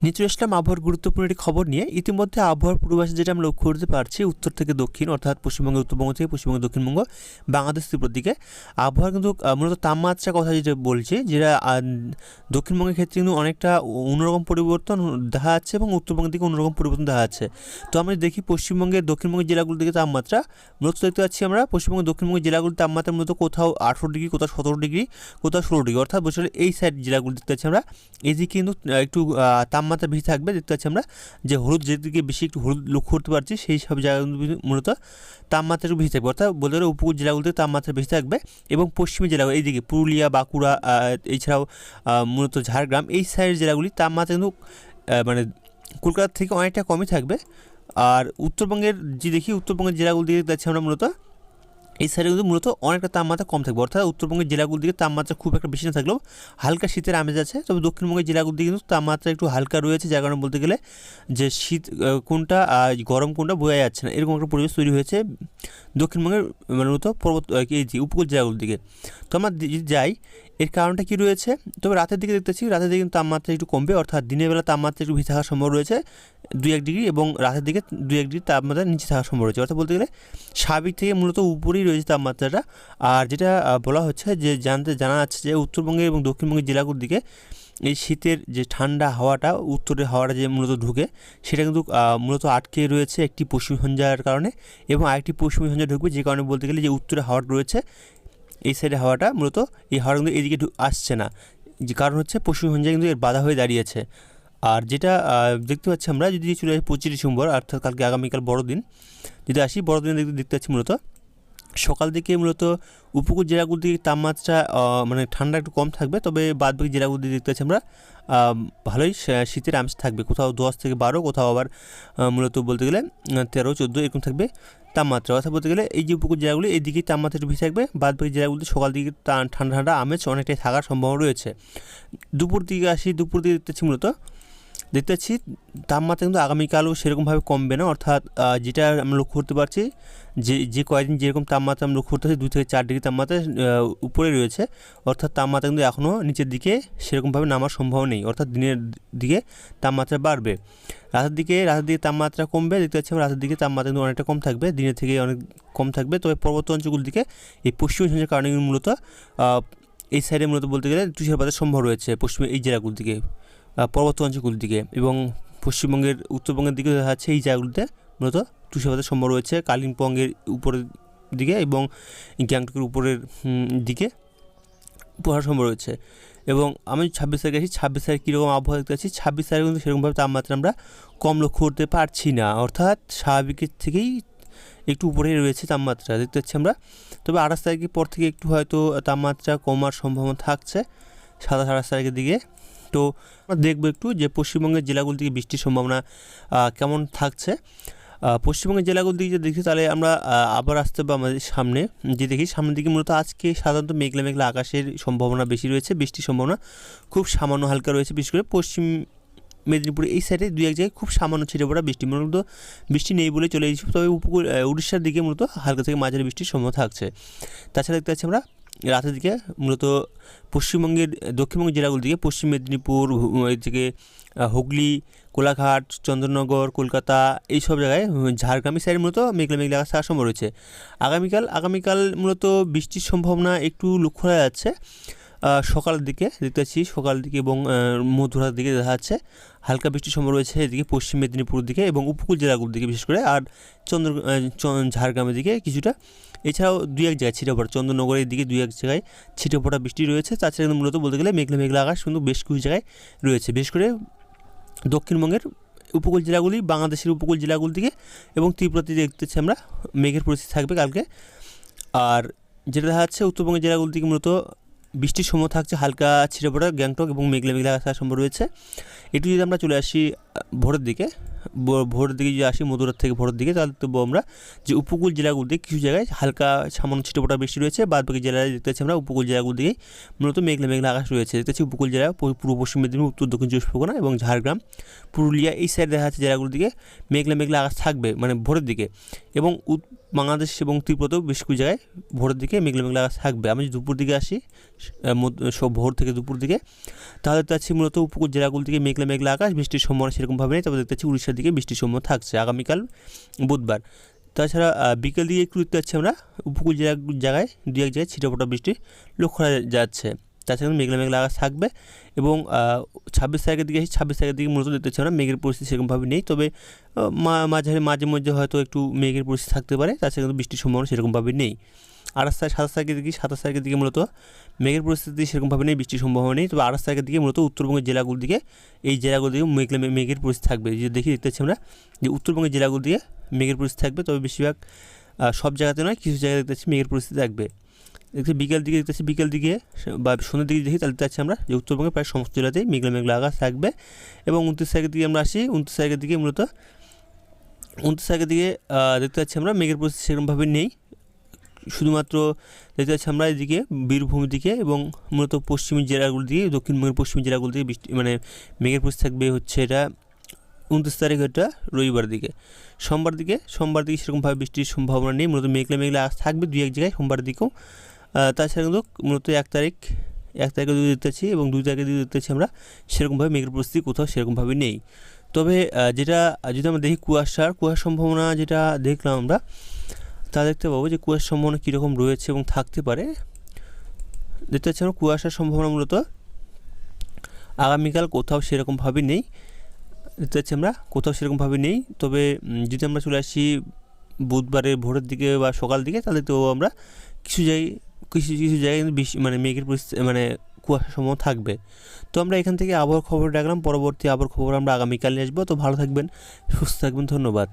নিচে আসলাম আবহাওয়ার গুরুত্বপূর্ণ একটি খবর নিয়ে। ইতিমধ্যে আবহাওয়ার পূর্বাভাসে যেটা আমরা লক্ষ্য করতে পারছি, উত্তর থেকে দক্ষিণ অর্থাৎ পশ্চিমবঙ্গ, উত্তরবঙ্গ থেকে পশ্চিমবঙ্গ, দক্ষিণবঙ্গ, বাংলাদেশ ত্রিপুরার দিকে আবহাওয়া কিন্তু মূলত তাপমাত্রার কথা যেটা বলছি, যেটা দক্ষিণবঙ্গের ক্ষেত্রে কিন্তু অনেকটা অন্যরকম পরিবর্তন দেখা যাচ্ছে এবং উত্তরবঙ্গের দিকে অন্যরকম পরিবর্তন দেখা যাচ্ছে। তো আমরা দেখি পশ্চিমবঙ্গের দক্ষিণবঙ্গের জেলাগুলোর দিকে তাপমাত্রা মূলত দেখতে পাচ্ছি আমরা পশ্চিমবঙ্গের দক্ষিণবঙ্গের জেলাগুলির তাপমাত্রা মূলত কোথাও 18 ডিগ্রি, কোথাও 17 ডিগ্রি, কোথাও 16 ডিগ্রি, অর্থাৎ বছর এই সাইড জেলাগুলো দেখতে পাচ্ছি আমরা। এদিকে কিন্তু একটু তাপমাত্রা বেশি থাকবে, দেখতে পাচ্ছি আমরা যে হলুদ যেদিকে বেশি একটু হলুদ লক্ষ্য করতে পারছি, সেই সব জায়গাগুলো মূলত তাপমাত্রা একটু বেশি থাকবে, অর্থাৎ বলতে গেলে উপকূল জেলাগুলোতে তাপমাত্রা বেশি থাকবে। এবং পশ্চিমী জেলাগুলো এইদিকে পুরুলিয়া, বাঁকুড়া, এছাড়াও মূলত ঝাড়গ্রাম, এই সাইডের জেলাগুলি তাপমাত্রা কিন্তু মানে কলকাতার থেকে অনেকটা কমই থাকবে। আর উত্তরবঙ্গের যে দেখি উত্তরবঙ্গের জেলাগুলো দিকে দেখতে পাচ্ছি আমরা মূলত এই সাইডে কিন্তু মূলত অনেকটা তাপমাত্রা কম থাকবে, অর্থাৎ উত্তরবঙ্গের জেলাগুলোর দিকে তাপমাত্রা খুব একটা বেশি না থাকলেও হালকা শীতের আমেজ আছে। তবে দক্ষিণবঙ্গের জেলাগুলোর দিকে কিন্তু তাপমাত্রা একটু হালকা রয়েছে, যার কারণে বলতে গেলে যে শীত কোনটা আর গরম কোনটা বোঝা যাচ্ছে না, এরকম একটা পরিবেশ তৈরি হয়েছে দক্ষিণবঙ্গের মূলত পর্বত এই যে উপকূল জেলাগুলোর দিকে। তো আমরা যাই, এর কারণটা কী রয়েছে। তবে রাতের দিকে দেখতেছি, রাতের দিকে কিন্তু তাপমাত্রা একটু কমবে, অর্থাৎ দিনের বেলা তাপমাত্রা একটু বেশি থাকার সম্ভব রয়েছে 2-1 ডিগ্রি, এবং রাতের দিকে 2-1 ডিগ্রি তাপমাত্রা নিচে থাকার সম্ভব রয়েছে, অর্থাৎ বলতে গেলে স্বাভাবিক থেকে মূলত উপরেই রয়েছে তাপমাত্রাটা। আর যেটা বলা হচ্ছে যে জানা যাচ্ছে যে উত্তরবঙ্গের এবং দক্ষিণবঙ্গের জেলাগুলোর দিকে এই শীতের যে ঠান্ডা হাওয়াটা, উত্তরের হাওয়াটা যে মূলত ঢুকে, সেটা কিন্তু মূলত আটকে রয়েছে একটি পশ্চিমী ঝঞ্ঝার কারণে, এবং আরেকটি পশ্চিমী ঝঞ্ঝা ঢুকবে, যে কারণে বলতে গেলে যে উত্তরে হাওয়াটা রয়েছে এই সাইডে হাওয়াটা মূলত এই হাওয়াটা কিন্তু এদিকে আসছে না, যে কারণ হচ্ছে পশ্চিমী ঝঞ্ঝা কিন্তু এর বাধা হয়ে দাঁড়িয়েছে। আর যেটা দেখতে পাচ্ছি আমরা, যদি চলে আসি 25 ডিসেম্বর, অর্থাৎ কালকে আগামীকাল বড়দিন, যদি আসি বড়দিনে দেখতে পাচ্ছি মূলত সকাল দিকে মূলত উপকূল জেলাগুলোর দিকে তাপমাত্রা মানে ঠান্ডা একটু কম থাকবে, তবে বাদবাকি জেলাগুলো দিকে দেখতে পাচ্ছি আমরা ভালোই শীতের আমেজ থাকবে, কোথাও 10 থেকে 12, কোথাও আবার মূলত বলতে গেলে 13-14 এরকম থাকবে তাপমাত্রা, অর্থাৎ বলতে গেলে এই যে উপকূল জেলাগুলি এই দিকেই তাপমাত্রা একটু বেশি থাকবে, বাদবাকি জেলাগুলিতে সকাল দিকে ঠান্ডা ঠান্ডা আমেজ অনেকটাই থাকার সম্ভাবনা রয়েছে। দুপুর দিকে আসি, দুপুর দিকে দেখতে পাচ্ছি তাপমাত্রা কিন্তু আগামীকালও সেরকমভাবে কমবে না, অর্থাৎ যেটা আমরা লক্ষ্য করতে পারছি যে কয়েকদিন যেরকম তাপমাত্রা আমরা লক্ষ্য করতে পারছি 2 থেকে 4 ডিগ্রি তাপমাত্রা উপরে রয়েছে, অর্থাৎ তাপমাত্রা কিন্তু এখনও নিচের দিকে সেরকমভাবে নামার সম্ভাবনা নেই, অর্থাৎ দিনের দিকে তাপমাত্রা বাড়বে। রাতের দিকে তাপমাত্রা কমবে, দেখতে পাচ্ছি রাতের দিকে তাপমাত্রা কিন্তু অনেকটা কম থাকবে, দিনের থেকে অনেক কম থাকবে। তবে পর্বত অঞ্চলগুলোর দিকে এই পশ্চিমী ঝঞ্ঝার কারণে মূলত এই সাইডে মূলত বলতে গেলে তুষারপাতের সম্ভব রয়েছে পশ্চিমে এই জেলাগুলোর দিকে, পর্বত অঞ্চলগুলির দিকে, এবং পশ্চিমবঙ্গের উত্তরবঙ্গের দিকে দেখা যাচ্ছে এই জায়গাগুলিতে মূলত তুষারপাতের সম্ভব রয়েছে, কালিম্পংয়ের উপরের দিকে এবং গ্যাংটকের উপরের দিকে পড়ার সম্ভব রয়েছে। এবং আমি 26 তারিখে আসি, 26 তারিখ কীরকম আবহাওয়া দেখতে পাচ্ছি, 26 তারিখে কিন্তু সেরকমভাবে তাপমাত্রা আমরা কম লক্ষ্য করতে পারছি না, অর্থাৎ স্বাভাবিকের থেকেই একটু উপরে রয়েছে তাপমাত্রা দেখতে পাচ্ছি আমরা। তবে 28 তারিখের পর থেকে একটু হয়তো তাপমাত্রা কমার সম্ভাবনা থাকছে 27-28 তারিখের দিকে। তো আমরা দেখবো একটু যে পশ্চিমবঙ্গের জেলাগুলো থেকে বৃষ্টির সম্ভাবনা কেমন থাকছে। পশ্চিমবঙ্গের জেলাগুলো দিকে যদি দেখি, তাহলে আমরা আবার আসতে হবে আমাদের সামনে, যে দেখি সামনের দিকে মূলত আজকে সাধারণত মেঘলা মেঘলা আকাশের সম্ভাবনা বেশি রয়েছে, বৃষ্টির সম্ভাবনা খুব সামান্য হালকা রয়েছে, বিশেষ করে পশ্চিম মেদিনীপুরে এই সাইডে 2-1 জায়গায় খুব সামান্য ছিটে পড়া বৃষ্টি, মূলত বৃষ্টি নেই বলে চলে এসেছি। তবে উপকূল উড়িষ্যার দিকে মূলত হালকা থেকে মাঝারি বৃষ্টির সম্ভাবনা থাকছে। তাছাড়া দেখতে পাচ্ছি আমরা রাতের দিকে মূলত পশ্চিমবঙ্গের দক্ষিণবঙ্গের জেলাগুলোর দিকে পশ্চিম মেদিনীপুর, এদিকে হুগলি, কোলাঘাট, চন্দননগর, কলকাতা, এই সব জায়গায় ঝাড়গ্রামের সাইডে মূলত মেঘলা মেঘলা আকাশ থাকার সম্ভব রয়েছে। আগামীকাল মূলত বৃষ্টির সম্ভাবনা একটু লক্ষ্য করা যাচ্ছে সকালের দিকে, দেখতে পাচ্ছি সকালের দিকে এবং মধ্যরাতের দিকে দেখা যাচ্ছে হালকা বৃষ্টির সম্ভব রয়েছে এদিকে পশ্চিম মেদিনীপুরের দিকে এবং উপকূল জেলাগুলোর দিকে বিশেষ করে, আর ঝাড়গ্রামের দিকে কিছুটা, এছাড়াও 2-1 জায়গায় ছিটে পড়া, চন্দননগরের দিকে 2-1 জায়গায় ছিটে পড়া বৃষ্টি রয়েছে। তাছাড়া কিন্তু মূলত বলতে গেলে মেঘলা মেঘলা আকাশ কিন্তু বেশ কিছু জায়গায় রয়েছে, বিশেষ করে দক্ষিণবঙ্গের উপকূল জেলাগুলি, বাংলাদেশের উপকূল জেলাগুলির দিকে এবং ত্রিপুরাতে দেখতেছি আমরা মেঘের পরিস্থিতি থাকবে কালকে। আর যেটা দেখা যাচ্ছে উত্তরবঙ্গের জেলাগুলির দিকে মূলত বৃষ্টির সময় থাকছে হালকা ছিটে পড়া, গ্যাংটক এবং মেঘলা মেঘলা আকাশ সম্ভব রয়েছে। একটু যদি আমরা চলে আসি ভোরের দিকে যদি আসি মধ্যরাত থেকে ভোরের দিকে, তাহলে দেখতে পাবো আমরা যে উপকূল জেলাগুলিতে কিছু জায়গায় হালকা সামান্য ছিটেফোঁটা বৃষ্টি রয়েছে। বাদ বাকি জেলায় দেখতে পাচ্ছি আমরা উপকূল জেলাগুলি দিকেই মূলত মেঘলা মেঘলা আকাশ রয়েছে। দেখতে পাচ্ছি উপকূল জেলা পূর্ব পশ্চিম মেদিনীপুর, উত্তর দক্ষিণ চব্বিশ পরগনা এবং ঝাড়গ্রাম, পুরুলিয়া এই সাইড দেখা যাচ্ছে জেলাগুলির দিকে মেঘলা মেঘলা আকাশ থাকবে মানে ভোরের দিকে। এবং বাংলাদেশ এবং ত্রিপুরাতেও বেশ কিছু জায়গায় ভোরের দিকে মেঘলা মেঘলা আকাশ থাকবে। আমি দুপুর দিকে আসি, সব ভোর থেকে দুপুর দিকে, তাহলে দেখতে পাচ্ছি মূলত উপকূল জেলাগুলি থেকে মেঘলা মেঘলা আকাশ, বৃষ্টির সম্ভাবনা সেরকমভাবে নেই। তবে দেখতে পাচ্ছি উড়িষ্যার দিকে বৃষ্টির সম্ভাবনা থাকছে আগামীকাল বুধবার। তাছাড়া বিকেল দিকে একটু দেখতে পাচ্ছি আমরা উপকূল জায়গায় দু এক জায়গায় ছিটেফোঁটা বৃষ্টি লক্ষ্য করা যাচ্ছে। তাছাড়া মেঘলা মেঘলা আকাশ থাকবে। এবং 26 তারিখের দিকে 26 তারিখের দিকে মূলত দেখতে পাচ্ছি আমরা মেঘের পরিস্থিতি সেরকমভাবে নেই। তবে মাঝে মধ্যে হয়তো একটু মেঘের পরিস্থিতি থাকতে পারে, তাছাড়া কিন্তু বৃষ্টির সম্ভাবনা সেরকমভাবে নেই। 27 তারিখের দিকে মূলত মেঘের পরিস্থিতি সেরকমভাবে নেই, বৃষ্টির সম্ভাবনা নেই। তবে 28 তারিখের দিকে মূলত উত্তরবঙ্গের জেলাগুলির দিকে এই জেলাগুলির দিকে মেঘের পরিস্থিতি থাকবে। যে দেখতে পাচ্ছি আমরা যে উত্তরবঙ্গের জেলাগুলির দিকে মেঘের পরিস্থিতি থাকবে। তবে বেশিরভাগ সব জায়গাতে নয়, কিছু জায়গায় দেখতে পাচ্ছি মেঘের পরিস্থিতি থাকবে। বিকেল দিকে দেখতে পাচ্ছি, বিকেল দিকে বা সন্ধ্যের দিকে দেখি, তাহলে দেখতে পাচ্ছি আমরা যে উত্তরবঙ্গের প্রায় সমস্ত জেলাতেই মেঘলা মেঘলা আকাশ থাকবে। এবং 29 তারিখের দিকে আমরা আসি, 29 তারিখের দিকে মূলত 29 তারিখের দিকে দেখতে পাচ্ছি আমরা মেঘের পরিস্থিতি সেরকমভাবে নেই। শুধুমাত্র দেখতে পাচ্ছি আমরা এদিকে বীরভূমের দিকে এবং মূলত পশ্চিমী জেলাগুলোর দিকে, দক্ষিণবঙ্গের পশ্চিমী জেলাগুলোর দিকে বৃষ্টি মানে মেঘের পরিস্থিতি থাকবে হচ্ছে এটা 29 তারিখ, এটা রবিবার দিকে। সোমবার দিকে সেরকমভাবে বৃষ্টির সম্ভাবনা নেই, মূলত মেঘলা মেঘলা থাকবে দুই এক জায়গায় সোমবার দিকেও। তাছাড়া কিন্তু মূলত 1 তারিখে দেখতে পাচ্ছি এবং 2 তারিখে দেখতে পাচ্ছি আমরা সেরকমভাবে মেঘের পরিস্থিতি কোথাও সেরকমভাবে নেই। তবে যেটা যদি আমরা দেখি কুয়াশার সম্ভাবনা যেটা দেখলাম আমরা, তা দেখতে পাবো যে কুয়াশার সম্ভাবনা কীরকম রয়েছে এবং থাকতে পারে। দেখতে পাচ্ছি আমরা কুয়াশার সম্ভাবনা মূলত আগামীকাল কোথাও সেরকমভাবে নেই, দেখতে পাচ্ছি আমরা কোথাও সেরকমভাবে নেই। তবে যদি আমরা চলে আসি বুধবারের ভোরের দিকে বা সকাল দিকে, তাহলে তো আমরা কিছু জায়গায় বেশি মেঘের পরিস্থিতি কুয়াশার সম্ভাবনা থাকবে। তো আমরা এখান থেকে আবহাওয়ার খবর রাখলাম, পরবর্তী আবহাওয়ার খবর আমরা আগামীকাল নিয়ে আসবো। তো ভালো থাকবেন, সুস্থ থাকবেন, ধন্যবাদ।